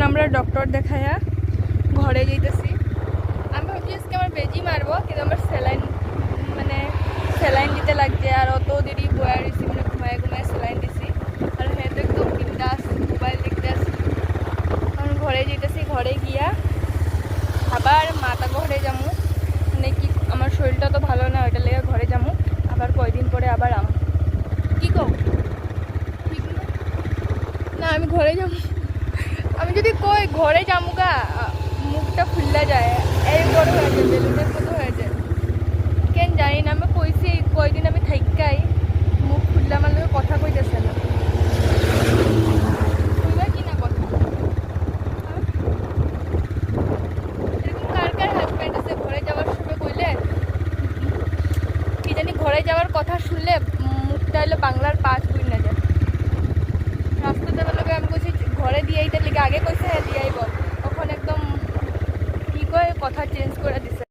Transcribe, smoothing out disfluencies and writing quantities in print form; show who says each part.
Speaker 1: এখন আমরা ডক্টর দেখাইয়া ঘরে যাইতেছি। আমি ভাবছি আজকে আমার বেজি মারবো, কিন্তু আমার স্যালাইন দিতে লাগছে। আর অত দেরি বয়া রয়েছি, মানে ঘুমায় ঘুমায় স্যালাইন দিছি। আর হ্যাঁ, তো একদম বিন্দাস মোবাইল দেখতে আসি। এখন ঘরে যেতেছি, ঘরে গিয়া আবার মাতা ঘরে যাবো। মানে কি, আমার শরীরটা তো ভালো না, ওইটা লেগে ঘরে যাবো। আবার কয়দিন পরে আবার কি কও ঠিক না, আমি ঘরে যাবো। আমি যদি কই ঘরে যাবো গা, মুখটা খুললা যায়, এই বড় হয়ে যায়, বেলুনের মতো হয়ে যায়। কেন জানি না, আমি কইছি কয়দিন আমি থাইকাই মুখ খুললে আমার লোক কথা কইতেছে না। কইবা কি না কথা? এরকম কার কার হাজব্যান্ড আছে ঘরে যাওয়ার সময় কইলে কি জানি, ঘরে যাওয়ার কথা শুনলে মুখটা হলো বাংলার 5 বুঝ না যায়। রাস্তাতে বেলাকে আমি কইছি ঘরে দিয়ে এইটার লিগে, আগে কইছে হ্যাঁ দিয়াই বল, তখন একদম কি কয় কথা চেঞ্জ করে দিছে।